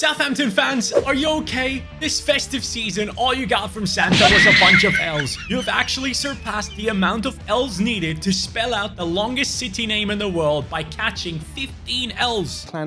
Southampton fans, are you okay? This festive season, all you got from Santa was a bunch of L's. You have actually surpassed the amount of L's needed to spell out the longest city name in the world by catching 15 L's. They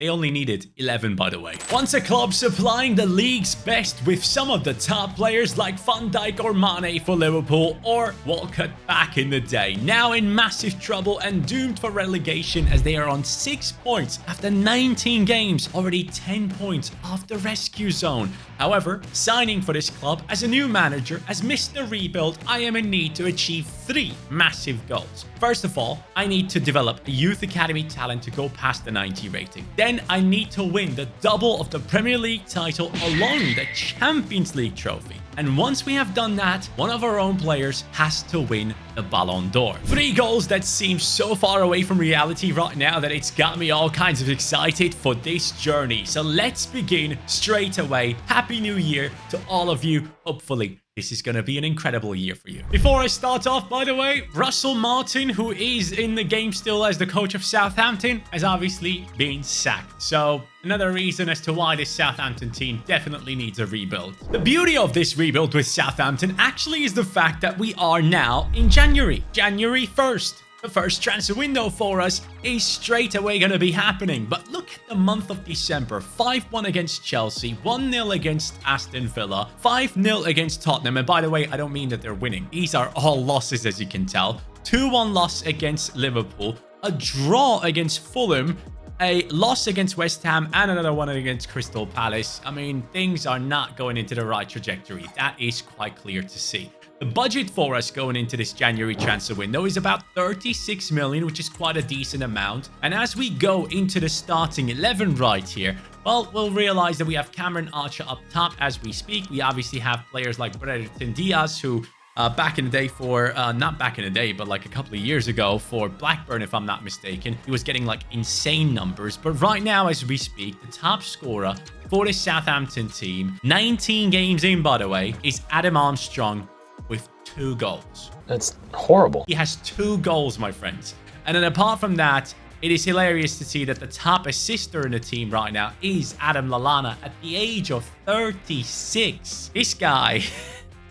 only needed 11, by the way. Once a club supplying the league's best with some of the top players like Van Dijk or Mane for Liverpool or Walcott back in the day. Now in massive trouble and doomed for relegation as they are on 6 points after 19 games, already 10 points off the rescue zone. However, signing for this club as a new manager has missed the rebuild. I am in need to achieve 3 massive goals. First of all, I need to develop a youth academy talent to go past the 90 rating. Then I need to win the double of the Premier League title along the Champions League trophy. And once we have done that, one of our own players has to win the Ballon d'Or. 3 goals that seem so far away from reality right now that it's got me all kinds of excited for this journey. So let's begin straight away. Happy New Year to all of you. Hopefully, this is going to be an incredible year for you. Before I start off, by the way, Russell Martin, who is in the game still as the coach of Southampton, has obviously been sacked. So another reason as to why this Southampton team definitely needs a rebuild. The beauty of this rebuild with Southampton actually is the fact that we are now in January 1st. The first transfer window for us is straight away going to be happening. But look at the month of December. 5-1 against Chelsea, 1-0 against Aston Villa, 5-0 against Tottenham. And by the way, I don't mean that they're winning. These are all losses, as you can tell. 2-1 loss against Liverpool, a draw against Fulham, a loss against West Ham, and another one against Crystal Palace. I mean, things are not going into the right trajectory. That is quite clear to see. The budget for us going into this January transfer window is about 36 million, which is quite a decent amount. And as we go into the starting 11 right here, well, we'll realize that we have Cameron Archer up top as we speak. We obviously have players like Brereton Diaz, who back in the day for, not back in the day, but like a couple of years ago for Blackburn, if I'm not mistaken, he was getting like insane numbers. But right now, as we speak, the top scorer for the Southampton team, 19 games in, by the way, is Adam Armstrong with 2 goals. That's horrible. He has 2 goals, my friends. And then apart from that, it is hilarious to see that the top assister in the team right now is Adam Lallana at the age of 36. This guy,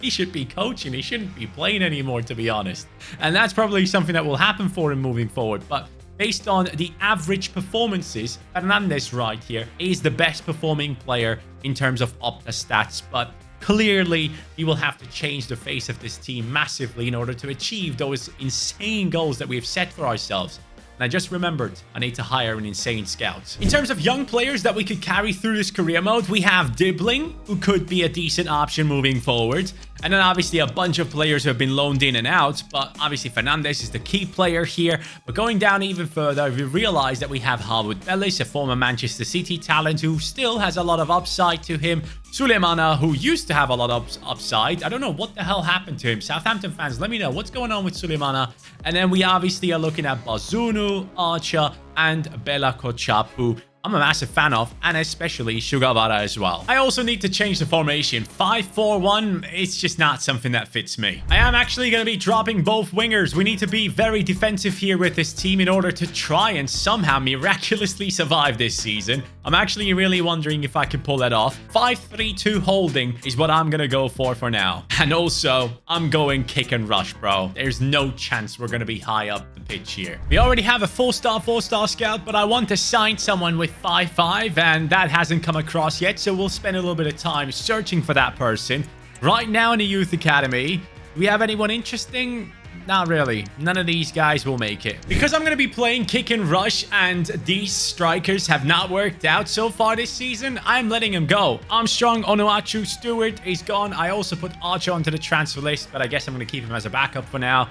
he should be coaching. He shouldn't be playing anymore, to be honest. And that's probably something that will happen for him moving forward. But based on the average performances, Fernandes right here is the best performing player in terms of Opta stats. But clearly, he will have to change the face of this team massively in order to achieve those insane goals that we have set for ourselves. And I just remembered I need to hire an insane scout. In terms of young players that we could carry through this career mode, we have Dibbling, who could be a decent option moving forward. And then obviously a bunch of players who have been loaned in and out. But obviously Fernandes is the key player here. But going down even further, we realize that we have Harwood Bellis, a former Manchester City talent who still has a lot of upside to him. Sulemana, who used to have a lot of upside. I don't know what the hell happened to him. Southampton fans, let me know what's going on with Sulemana. And then we obviously are looking at Bazunu, Archer, and Bella Kochap, who I'm a massive fan of, and especially Sugawara as well. I also need to change the formation. 5-4-1, it's just not something that fits me. I am actually going to be dropping both wingers. We need to be very defensive here with this team in order to try and somehow miraculously survive this season. I'm actually really wondering if I can pull that off. 5-3-2 holding is what I'm going to go for now. And also, I'm going kick and rush, bro. There's no chance we're going to be high up the pitch here. We already have a 4-star scout, but I want to sign someone with 5-5, and that hasn't come across yet, so we'll spend a little bit of time searching for that person. Right now in the youth academy, do we have anyone interesting? Not really. None of these guys will make it. Because I'm going to be playing kick and rush, and these strikers have not worked out so far this season, I'm letting them go. Armstrong, Onuachu, Stewart is gone. I also put Archer onto the transfer list, but I guess I'm going to keep him as a backup for now.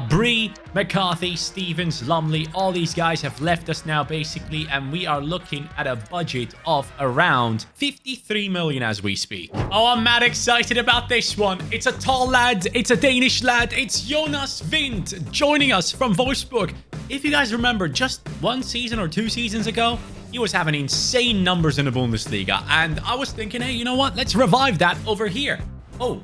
Bree, McCarthy, Stevens, Lumley, all these guys have left us now basically, and we are looking at a budget of around 53 million as we speak. Oh, I'm mad excited about this one. It's a tall lad, it's a Danish lad, it's Jonas Wind joining us from Wolfsburg. If you guys remember, just 1 season or 2 seasons ago, he was having insane numbers in the Bundesliga, and I was thinking, hey, you know what? Let's revive that over here. Oh,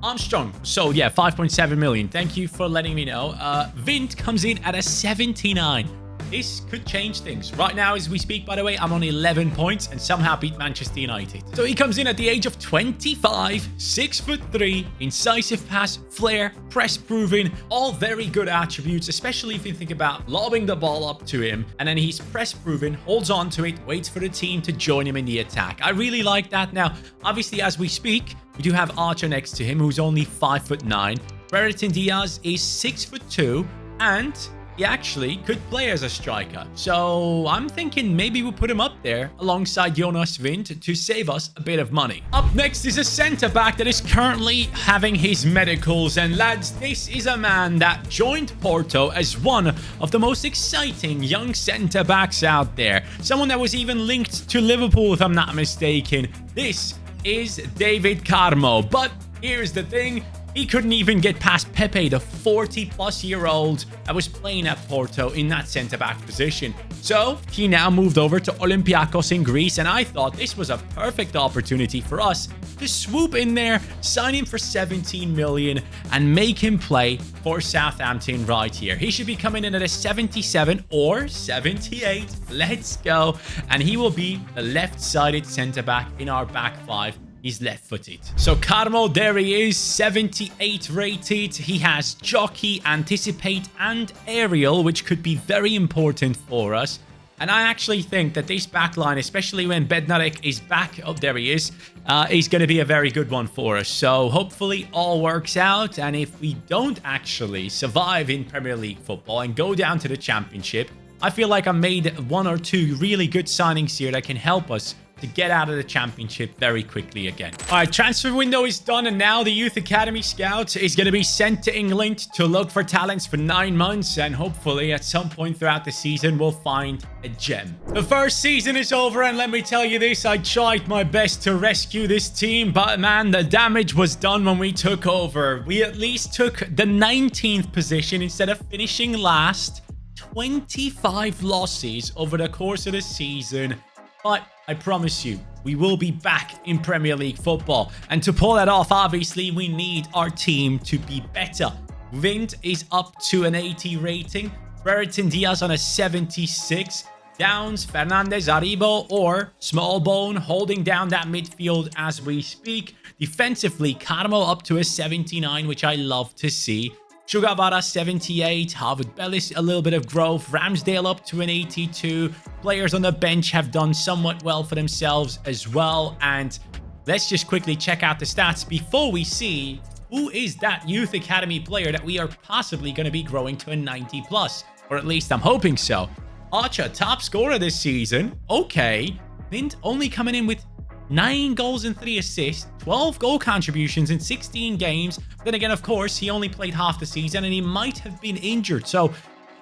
Armstrong. So yeah, 5.7 million. Thank you for letting me know. Vint comes in at a 79. this could change things. Right now, as we speak, by the way, I'm on 11 points and somehow beat Manchester United. So he comes in at the age of 25, 6'3", incisive pass, flair, press proven, all very good attributes, especially if you think about lobbing the ball up to him, and then he's press proven, holds on to it, waits for the team to join him in the attack. I really like that. Now, obviously, as we speak, we do have Archer next to him, who's only 5'9". Brereton Diaz is 6'2", and he actually could play as a striker. So I'm thinking maybe we'll put him up there alongside Jonas Wind to save us a bit of money. Up next is a centre-back that is currently having his medicals. And lads, this is a man that joined Porto as one of the most exciting young centre-backs out there. Someone that was even linked to Liverpool, if I'm not mistaken. This is David Carmo. But here's the thing. He couldn't even get past Pepe, the 40-plus-year-old that was playing at Porto in that centre-back position. So he now moved over to Olympiacos in Greece, and I thought this was a perfect opportunity for us to swoop in there, sign him for 17 million, and make him play for Southampton right here. He should be coming in at a 77 or 78. Let's go. And he will be the left-sided centre-back in our back five. He's left-footed. So Carmo, there he is, 78 rated. He has jockey, anticipate, and aerial, which could be very important for us. And I actually think that this back line, especially when Bednarek is back, oh, there he is going to be a very good one for us. So hopefully all works out. And if we don't actually survive in Premier League football and go down to the Championship, I feel like I made one or two really good signings here that can help us to get out of the Championship very quickly again. All right, transfer window is done, and now the Youth Academy scout is going to be sent to England to look for talents for 9 months, and hopefully at some point throughout the season we'll find a gem. The first season is over, and let me tell you this, I tried my best to rescue this team, but man, the damage was done when we took over. We at least took the 19th position instead of finishing last. 25 losses over the course of the season. But I promise you, we will be back in Premier League football. And to pull that off, obviously, we need our team to be better. Wind is up to an 80 rating. Brereton Diaz on a 76. Downs, Fernandez, Aribo, or Smallbone holding down that midfield as we speak. Defensively, Carmo up to a 79, which I love to see. Sugavara 78, Harvard Bellis a little bit of growth, Ramsdale up to an 82. Players on the bench have done somewhat well for themselves as well. And let's just quickly check out the stats before we see who is that Youth Academy player that we are possibly going to be growing to a 90 plus, or at least I'm hoping so. Archer, top scorer this season. Okay. Mint only coming in with 9 goals and 3 assists, 12 goal contributions in 16 games. Then again, of course, he only played half the season and he might have been injured. So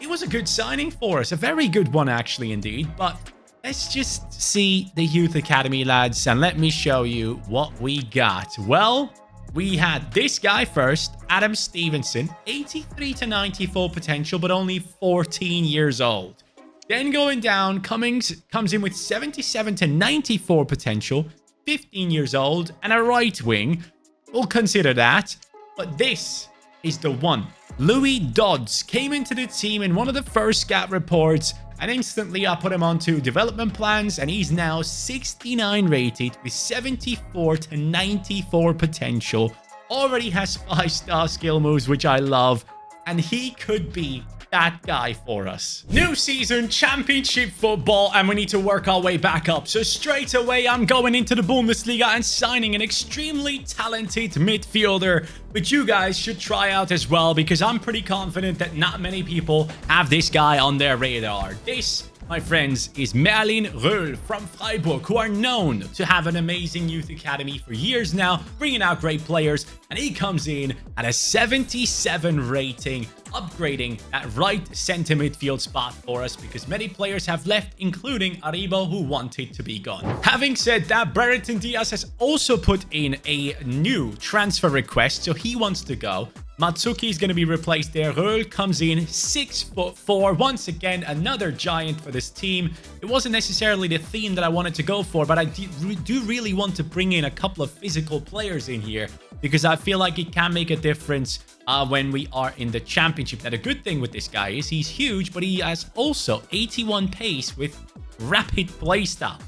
it was a good signing for us. A very good one, actually, indeed. But let's just see the Youth Academy, lads, and let me show you what we got. Well, we had this guy first, Adam Stevenson, 83 to 94 potential, but only 14 years old. Then going down, Cummings comes in with 77 to 94 potential, 15 years old, and a right wing. We'll consider that. But this is the one. Louis Dodds came into the team in one of the first scout reports, and instantly I put him onto development plans, and he's now 69 rated with 74 to 94 potential. Already has 5-star skill moves, which I love, and he could be that guy for us. New season, Championship football, and we need to work our way back up. So straight away, I'm going into the Bundesliga and signing an extremely talented midfielder, which you guys should try out as well, because I'm pretty confident that not many people have this guy on their radar. This, my friends, is Merlin Röhl from Freiburg, who are known to have an amazing youth academy for years now, bringing out great players, and he comes in at a 77 rating, upgrading that right center midfield spot for us because many players have left, including Aribo, who wanted to be gone. Having said that, Brereton Diaz has also put in a new transfer request, so he wants to go. Matsuki is going to be replaced there. Röhl comes in 6'4". Once again, another giant for this team. It wasn't necessarily the theme that I wanted to go for, but I do really want to bring in a couple of physical players in here. because I feel like it can make a difference when we are in the championship. Now, the good thing with this guy is he's huge, but he has also 81 pace with rapid playstyle.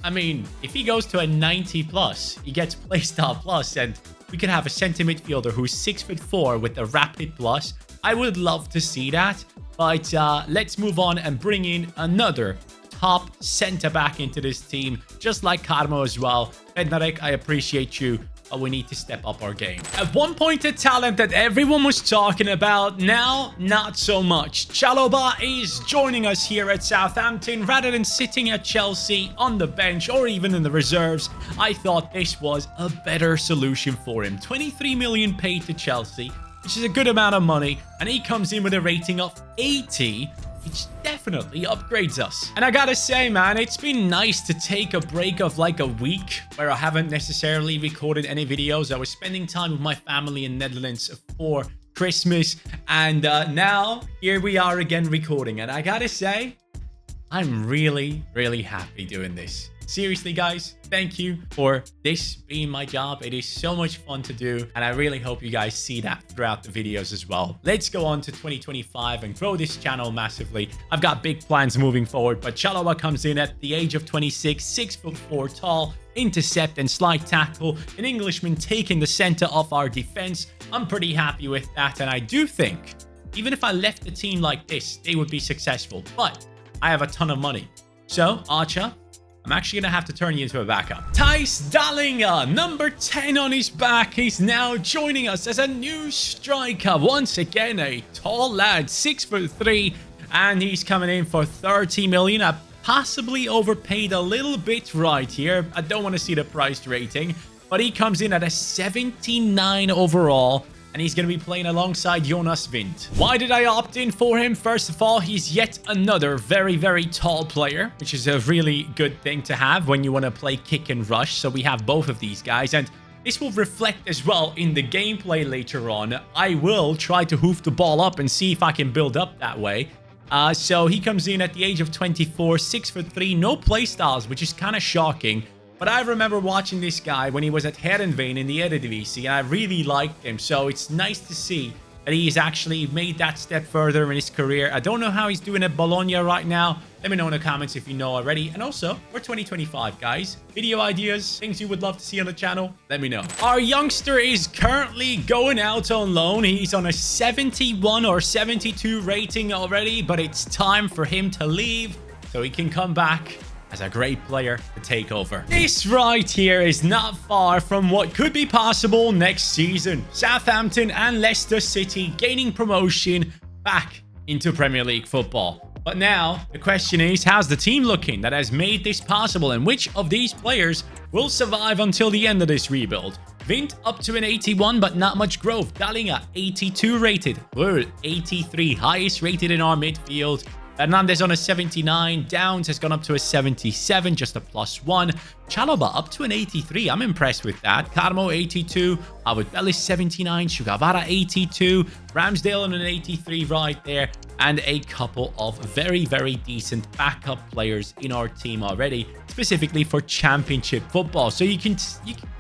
I mean, if he goes to a 90 plus, he gets playstyle plus, and we could have a center midfielder who's 6'4" with a rapid plus. I would love to see that, but let's move on and bring in another top center back into this team, just like Karmo as well. Bednarek, I appreciate you. We need to step up our game. At one point, a talent that everyone was talking about, now not so much. Chalobah is joining us here at Southampton. Rather than sitting at Chelsea on the bench or even in the reserves, I thought this was a better solution for him. 23 million paid to Chelsea, which is a good amount of money, and he comes in with a rating of 80, which definitely upgrades us. And I gotta say, man, it's been nice to take a break of like a week where I haven't necessarily recorded any videos. I was spending time with my family in Netherlands for Christmas, and now here we are again recording. And I gotta say, I'm really, really happy doing this. Seriously, guys, thank you for this being my job. It is so much fun to do, and I really hope you guys see that throughout the videos as well. Let's go on to 2025 and grow this channel massively. I've got big plans moving forward, but Chalobah comes in at the age of 26, 6'4" tall, intercept and slide tackle, an Englishman taking the center of our defense. I'm pretty happy with that, and I do think even if I left the team like this, they would be successful, but I have a ton of money. So, Archer, I'm actually going to have to turn you into a backup. Thijs Dallinga, number 10 on his back. He's now joining us as a new striker. Once again, a tall lad, 6'3", and he's coming in for 30 million. I possibly overpaid a little bit right here. I don't want to see the price rating, but he comes in at a 79 overall. And he's going to be playing alongside Jonas Wind. Why did I opt in for him? First of all, he's yet another very, very tall player, which is a really good thing to have when you want to play kick and rush. So we have both of these guys, and this will reflect as well in the gameplay later on. I will try to hoof the ball up and see if I can build up that way. So he comes in at the age of 24, 6'3", no playstyles, which is kind of shocking. But I remember watching this guy when he was at Heerenveen in the Eredivisie, and I really liked him. So it's nice to see that he's actually made that step further in his career. I don't know how he's doing at Bologna right now. Let me know in the comments if you know already. And also, for 2025, guys, video ideas, things you would love to see on the channel, let me know. Our youngster is currently going out on loan. He's on a 71 or 72 rating already, but it's time for him to leave so he can come back as a great player to take over. This right here is not far from what could be possible next season. Southampton and Leicester City gaining promotion back into Premier League football. But now, the question is, how's the team looking that has made this possible, and which of these players will survive until the end of this rebuild? Wind up to an 81, but not much growth. Dallinga, 82 rated. We're 83, highest rated in our midfield. Hernandez on a 79. Downs has gone up to a 77, just a +1. Chalobah up to an 83. I'm impressed with that. Karmo 82. Howard Bellis 79. Sugawara 82. Ramsdale on an 83 right there. And a couple of very, very decent backup players in our team already, specifically for championship football. So you can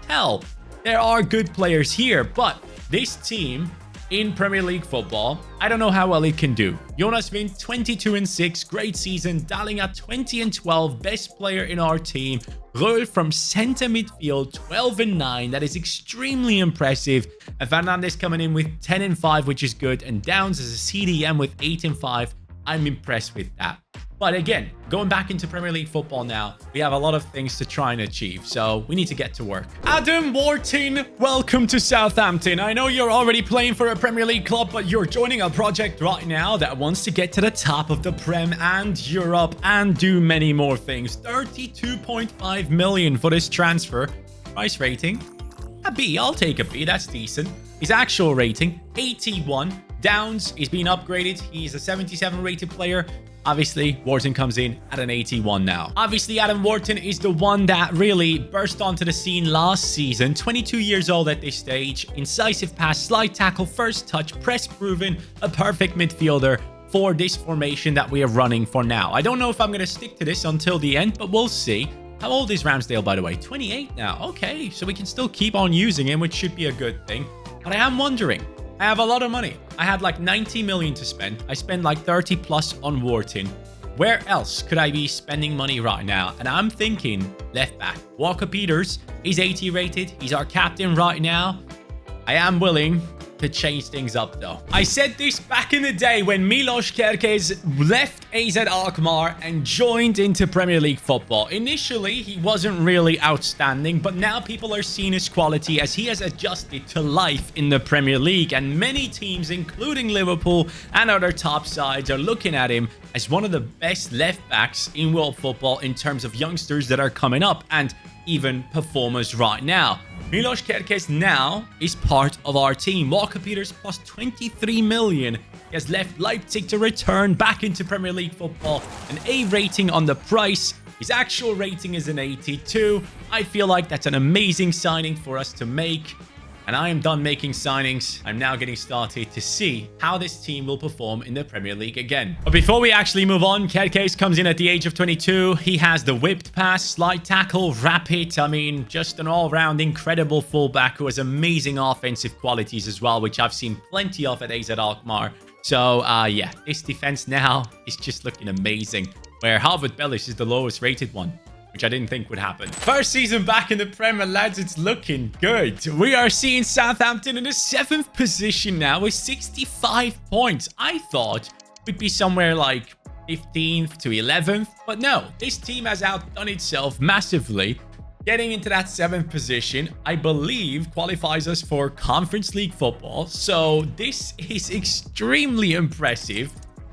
tell there are good players here, but this team in Premier League football, I don't know how well it can do. Jonas Wind, 22-6, great season. Dallinga, 20-12, best player in our team. Reul from center midfield, 12-9. That is extremely impressive. And Fernandez coming in with 10-5, which is good. And Downs as a CDM with 8-5. I'm impressed with that. But again, going back into Premier League football now, we have a lot of things to try and achieve, so we need to get to work. Adam Wharton, welcome to Southampton. I know you're already playing for a Premier League club, but you're joining a project right now that wants to get to the top of the Prem and Europe and do many more things. 32.5 million for this transfer. Price rating, a B. I'll take a B. That's decent. His actual rating, 81. Downs, he's been upgraded. He's a 77 rated player. Obviously, Wharton comes in at an 81 now. Obviously, Adam Wharton is the one that really burst onto the scene last season. 22 years old at this stage. Incisive pass, slide tackle, first touch, press proven. A perfect midfielder for this formation that we are running for now. I don't know if I'm going to stick to this until the end, but we'll see. How old is Ramsdale, by the way? 28 now. Okay, so we can still keep on using him, which should be a good thing. But I am wondering, I have a lot of money. I had like 90 million to spend. I spent like 30 plus on Wharton. Where else could I be spending money right now? And I'm thinking left back. Walker Peters, he's 80 rated. He's our captain right now. I am willing to change things up though. I said this back in the day when Milos Kerkez left AZ Alkmaar and joined into Premier League football. Initially, he wasn't really outstanding, but now people are seeing his quality as he has adjusted to life in the Premier League, and many teams, including Liverpool and other top sides, are looking at him as one of the best left backs in world football in terms of youngsters that are coming up and even performers right now. Milos Kerkez now is part of our team. Walker Peters plus 23 million. He has left Leipzig to return back into Premier League football. An A rating on the price. His actual rating is an 82. I feel like that's an amazing signing for us to make. And I am done making signings. I'm now getting started to see how this team will perform in the Premier League again. But before we actually move on, Kerkez comes in at the age of 22. He has the whipped pass, slide tackle, rapid. I mean, just an all-round incredible fullback who has amazing offensive qualities as well, which I've seen plenty of at AZ Alkmaar. So, yeah, this defense now is just looking amazing, where Harvard Bellis is the lowest rated one, which I didn't think would happen. First season back in the Premier, lads, it's looking good. We are seeing Southampton in the 7th position now with 65 points. I thought we'd be somewhere like 15th to 11th, but no, this team has outdone itself massively. Getting into that 7th position, I believe, qualifies us for Conference League football. So this is extremely impressive,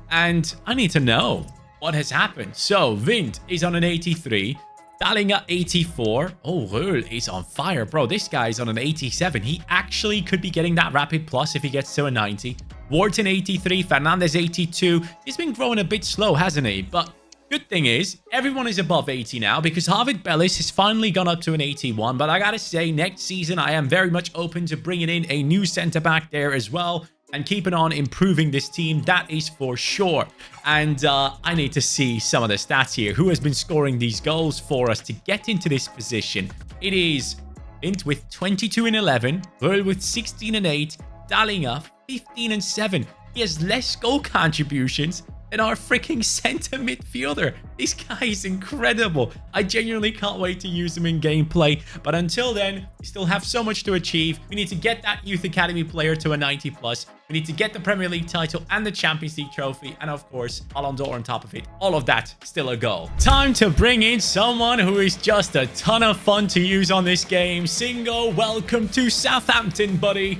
and I need to know what has happened. So Wind is on an 83. Dallinga 84. Oh, Röhl is on fire, bro. This guy is on an 87. He actually could be getting that rapid plus if he gets to a 90. Wharton 83. Fernandez 82. He's been growing a bit slow, hasn't he? But good thing is, everyone is above 80 now because Harvard Bellis has finally gone up to an 81. But I gotta say, next season, I am very much open to bringing in a new centre-back there as well and keeping on improving this team. That is for sure. And I need to see some of the stats here. Who has been scoring these goals for us to get into this position? It is Int with 22 and 11, Röhl with 16 and 8, Dallinga 15 and 7. He has less goal contributions than our freaking center midfielder. This guy is incredible. I genuinely can't wait to use him in gameplay. But until then, we still have so much to achieve. We need to get that Youth Academy player to a 90 plus. We need to get the Premier League title and the Champions League trophy. And of course, Ballon d'Or on top of it. All of that still a goal. Time to bring in someone who is just a ton of fun to use on this game. Singo, welcome to Southampton, buddy.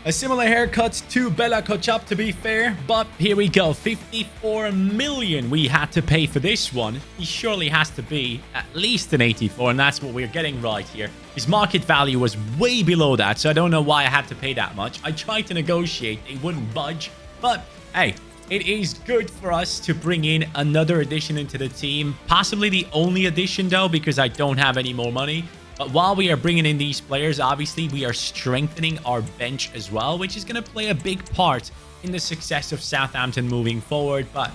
A similar haircut to Bella Kotchap, to be fair, but here we go. 54 million we had to pay for this one. He surely has to be at least an 84, and that's what we're getting right here. His market value was way below that, so I don't know why I had to pay that much. I tried to negotiate, they wouldn't budge, but hey, it is good for us to bring in another addition into the team. Possibly the only addition, though, because I don't have any more money. But while we are bringing in these players, obviously, we are strengthening our bench as well, which is going to play a big part in the success of Southampton moving forward. But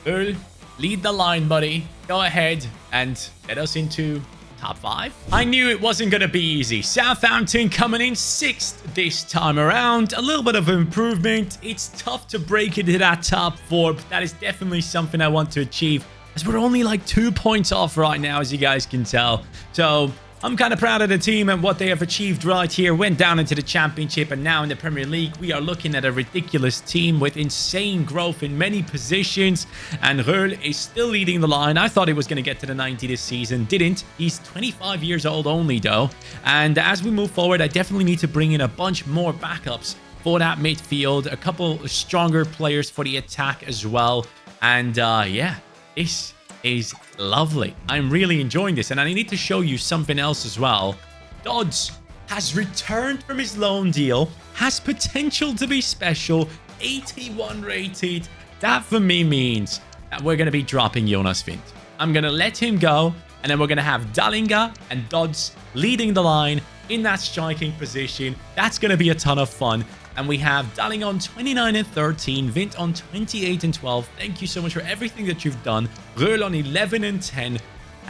Röhl, lead the line, buddy. Go ahead and get us into top 5. I knew it wasn't going to be easy. Southampton coming in 6th this time around. A little bit of improvement. It's tough to break into that top 4, but that is definitely something I want to achieve, as we're only like 2 points off right now, as you guys can tell. So I'm kind of proud of the team and what they have achieved right here. Went down into the Championship, and now in the Premier League, we are looking at a ridiculous team with insane growth in many positions. And Röhl is still leading the line. I thought he was going to get to the 90 this season. Didn't. He's 25 years old only, though. And as we move forward, I definitely need to bring in a bunch more backups for that midfield. A couple stronger players for the attack as well. And yeah, this is lovely. I'm really enjoying this, and I need to show you something else as well. Dodds has returned from his loan deal, has potential to be special, 81 rated. That for me means that we're going to be dropping Jonas Wind. I'm going to let him go, and then we're going to have Dallinga and Dodds leading the line in that striking position. That's going to be a ton of fun. And we have Dallinga on 29 and 13, Vint on 28 and 12. Thank you so much for everything that you've done. Röhl on 11 and 10.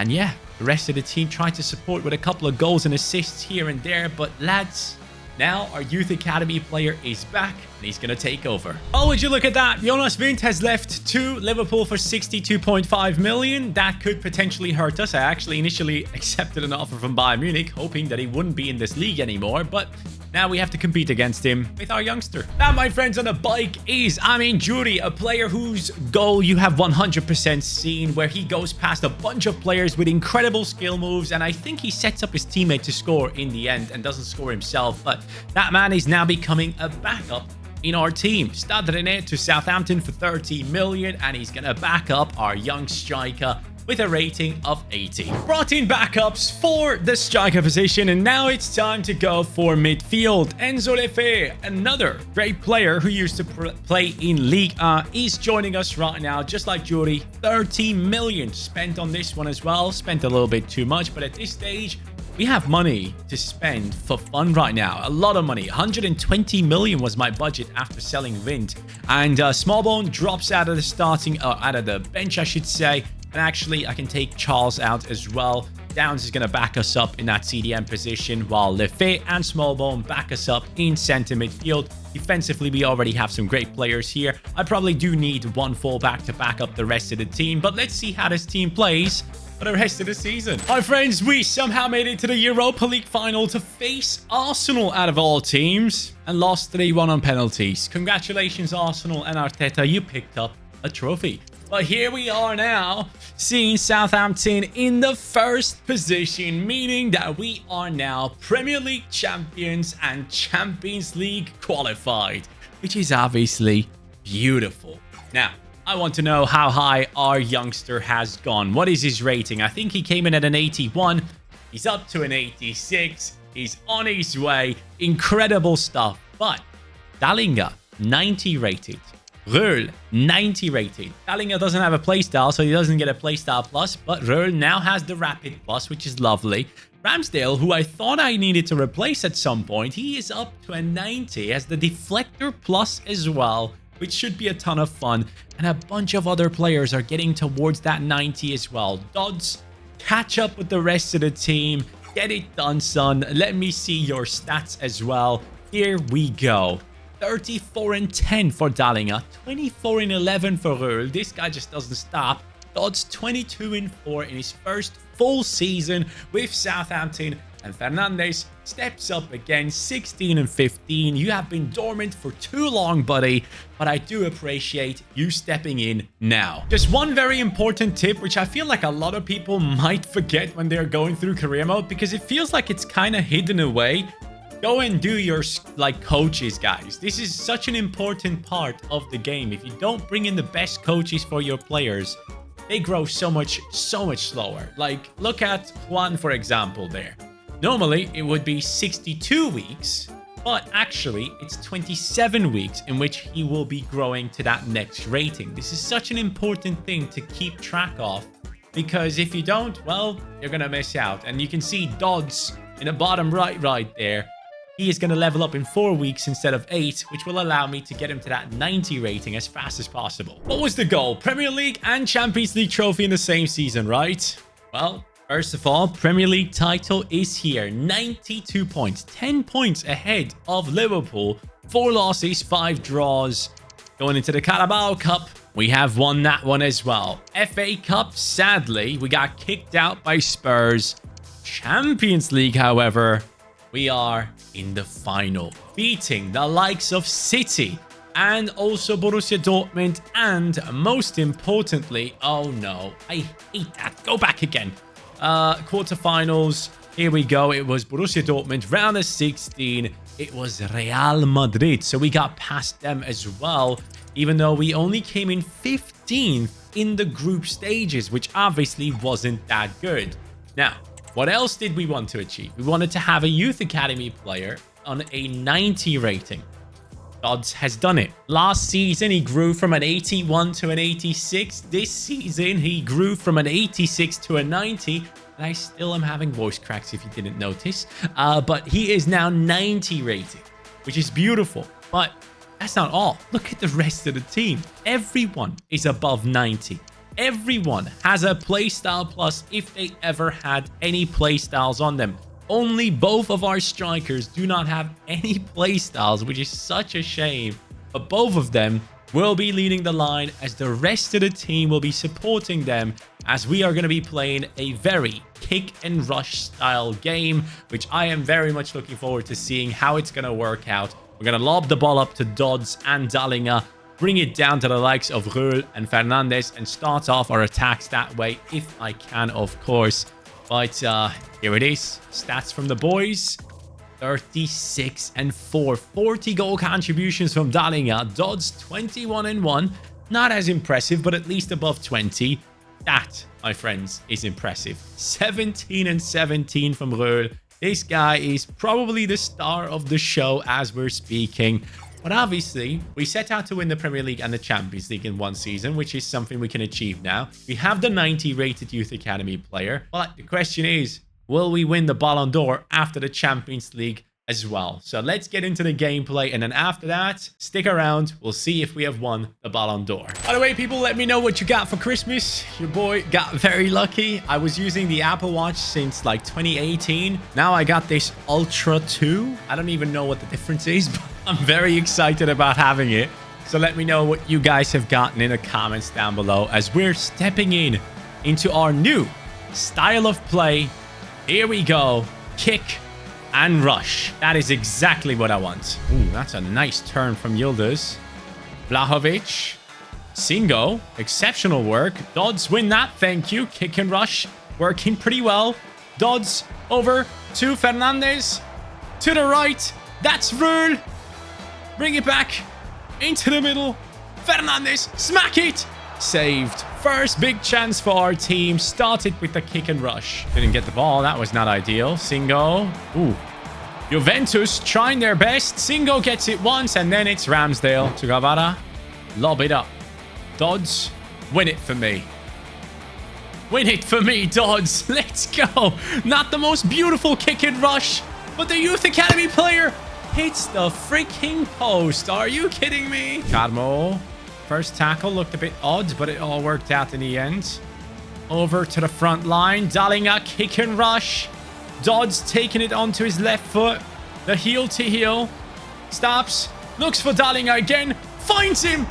And yeah, the rest of the team tried to support with a couple of goals and assists here and there. But lads, now our youth academy player is back and he's going to take over. Oh, would you look at that? Jonas Wind has left to Liverpool for 62.5 million. That could potentially hurt us. I actually initially accepted an offer from Bayern Munich, hoping that he wouldn't be in this league anymore. But now we have to compete against him with our youngster. That, my friends, on the bike is Amin Juri, a player whose goal you have 100% seen, where he goes past a bunch of players with incredible skill moves, and I think he sets up his teammate to score in the end and doesn't score himself. But that man is now becoming a backup in our team. Started in it to Southampton for 30 million, and he's gonna back up our young striker with a rating of 80. Brought in backups for the striker position, and now it's time to go for midfield. Enzo Lefe, another great player who used to play in Ligue 1, is joining us right now, just like Juri. 30 million spent on this one as well. Spent a little bit too much, but at this stage, we have money to spend for fun right now. A lot of money. 120 million was my budget after selling Wind. And Smallbone drops out of the out of the bench, I should say. And actually, I can take Charles out as well. Downs is going to back us up in that CDM position, while Lefebvre and Smallbone back us up in center midfield. Defensively, we already have some great players here. I probably do need one fullback to back up the rest of the team, but let's see how this team plays for the rest of the season. My friends, we somehow made it to the Europa League final to face Arsenal out of all teams and lost 3-1 on penalties. Congratulations, Arsenal and Arteta, you picked up a trophy. But here we are now, seeing Southampton in the first position, meaning that we are now Premier League champions and Champions League qualified, which is obviously beautiful. Now, I want to know how high our youngster has gone. What is his rating? I think he came in at an 81. He's up to an 86. He's on his way. Incredible stuff. But Dallinga, 90 rated. Röhl, 90 rated. Dallinga doesn't have a playstyle, so he doesn't get a playstyle plus, but Röhl now has the rapid plus, which is lovely. Ramsdale, who I thought I needed to replace at some point, he is up to a 90, has the deflector plus as well, which should be a ton of fun. And a bunch of other players are getting towards that 90 as well. Dodds, catch up with the rest of the team. Get it done, son. Let me see your stats as well. Here we go. 34 and 10 for Dallinga, 24 and 11 for Röhl. This guy just doesn't stop. Dodds 22 and 4 in his first full season with Southampton. And Fernandes steps up again, 16 and 15. You have been dormant for too long, buddy, but I do appreciate you stepping in now. Just one very important tip, which I feel like a lot of people might forget when they're going through career mode, because it feels like it's kind of hidden away. Go and do your coaches, guys. This is such an important part of the game. If you don't bring in the best coaches for your players, they grow so much slower. Like, look at Juan, for example, there. Normally, it would be 62 weeks, but actually, it's 27 weeks in which he will be growing to that next rating. This is such an important thing to keep track of, because if you don't, well, you're going to miss out. And you can see Dodds in the bottom right there. He is going to level up in 4 weeks instead of 8, which will allow me to get him to that 90 rating as fast as possible. What was the goal? Premier League and Champions League trophy in the same season, right? Well, first of all, Premier League title is here. 92 points. 10 points ahead of Liverpool. 4 losses, 5 draws. Going into the Carabao Cup, we have won that one as well. FA Cup, sadly, we got kicked out by Spurs. Champions League, however, we are in the final, beating the likes of City and also Borussia Dortmund, and most importantly, oh no, I hate that. Go back again. Quarterfinals, here we go. It was Borussia Dortmund. Round of 16, it was Real Madrid. So we got past them as well, even though we only came in 15th in the group stages, which obviously wasn't that good. Now, what else did we want to achieve? We wanted to have a youth academy player on a 90 rating. Dodds has done it. Last season, he grew from an 81 to an 86. This season, he grew from an 86 to a 90. And I still am having voice cracks if you didn't notice. But he is now 90 rated, which is beautiful. But that's not all. Look at the rest of the team. Everyone is above 90. everyone has a playstyle plus if they ever had any playstyles on them. Only both of our strikers do not have any playstyles, which is such a shame. But both of them will be leading the line as the rest of the team will be supporting them, as we are going to be playing a very kick and rush style game, which I am very much looking forward to seeing how it's going to work out. We're going to lob the ball up to Dodds and Dallinga, bring it down to the likes of Röhl and Fernandes, and start off our attacks that way if I can, of course. But here it is. Stats from the boys. 36 and 4. 40 goal contributions from Dallinga. Dodds 21 and 1. Not as impressive, but at least above 20. That, my friends, is impressive. 17 and 17 from Röhl. This guy is probably the star of the show as we're speaking. But obviously, we set out to win the Premier League and the Champions League in one season, which is something we can achieve now. We have the 90 rated Youth Academy player. But the question is, will we win the Ballon d'Or after the Champions League as well? So let's get into the gameplay, and then after that, stick around. We'll see if we have won the Ballon d'Or. By the way, people, let me know what you got for Christmas. Your boy got very lucky. I was using the Apple Watch since like 2018. Now I got this Ultra 2. I don't even know what the difference is, but I'm very excited about having it. So let me know what you guys have gotten in the comments down below as we're stepping into our new style of play. Here we go. Kick and rush. That is exactly what I want. Ooh, that's a nice turn from Yildiz. Vlahovic. Singo. Exceptional work. Dodds win that. Thank you. Kick and rush. Working pretty well. Dodds over to Fernandes. To the right. That's Röhl. Bring it back. Into the middle. Fernandes. Smack it. Saved. First big chance for our team. Started with the kick and rush. Didn't get the ball. That was not ideal. Singo. Ooh. Juventus trying their best. Singo gets it once, and then it's Ramsdale to Gavara. Lob it up. Dodds. Win it for me. Win it for me, Dodds. Let's go. Not the most beautiful kick and rush, but the Youth Academy player hits the freaking post. Are you kidding me? Carmo. First tackle looked a bit odd, but it all worked out in the end. Over to the front line. Dallinga, kick and rush. Dodds taking it onto his left foot. The heel to heel. Stops. Looks for Dallinga again. Finds him.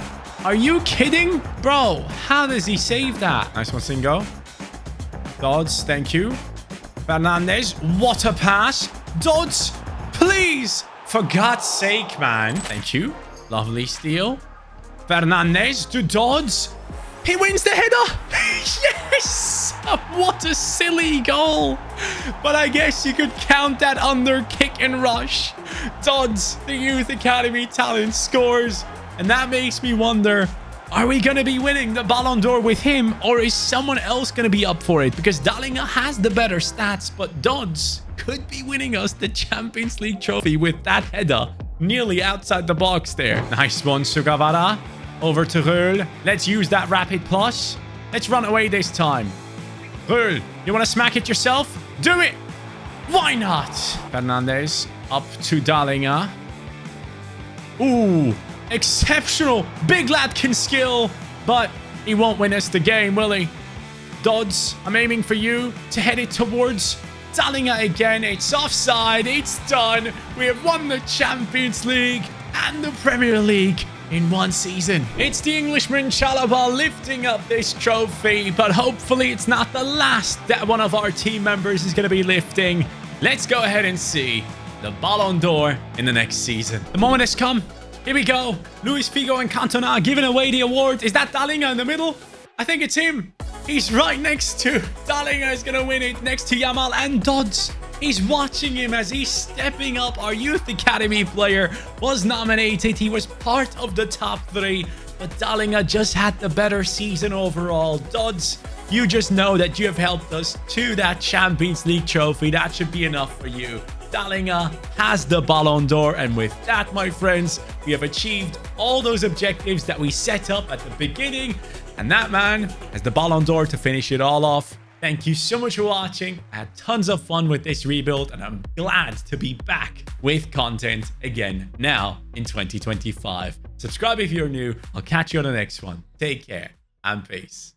Are you kidding? Bro, how does he save that? Nice one, Singo. Dodds, thank you. Fernandes. What a pass. Dodds, please. For God's sake, man. Thank you. Lovely steal. Fernandes to Dodds. He wins the header. Yes! What a silly goal. But I guess you could count that under kick and rush. Dodds, the Youth Academy talent, scores. And that makes me wonder, are we going to be winning the Ballon d'Or with him? Or is someone else going to be up for it? Because Dallinga has the better stats, but Dodds could be winning us the Champions League trophy with that header nearly outside the box there. Nice one, Sugawara. Over to Röhl. Let's use that rapid plus. Let's run away this time. Röhl, you want to smack it yourself? Do it. Why not? Fernandes up to Dallinga. Ooh, exceptional. Big lad can skill, but he won't win us the game, will he? Dodds, I'm aiming for you to head it towards Dallinga again. It's offside. It's done. We have won the Champions League and the Premier League in one season. It's the Englishman Chalobah lifting up this trophy, but hopefully it's not the last that one of our team members is going to be lifting. Let's go ahead and see the Ballon d'Or in the next season. The moment has come. Here we go. Luis Figo and Cantona giving away the award. Is that Dallinga in the middle? I think it's him. He's right next to Dallinga is going to win it next to Yamal and Dodds. He's watching him as he's stepping up. Our Youth Academy player was nominated. He was part of the top 3, but Dallinga just had the better season overall. Dodds, you just know that you have helped us to that Champions League trophy. That should be enough for you. Dallinga has the Ballon d'Or, and with that, my friends, we have achieved all those objectives that we set up at the beginning, and that man has the Ballon d'Or to finish it all off. Thank you so much for watching. I had tons of fun with this rebuild, and I'm glad to be back with content again now in 2025. Subscribe if you're new. I'll catch you on the next one. Take care and peace.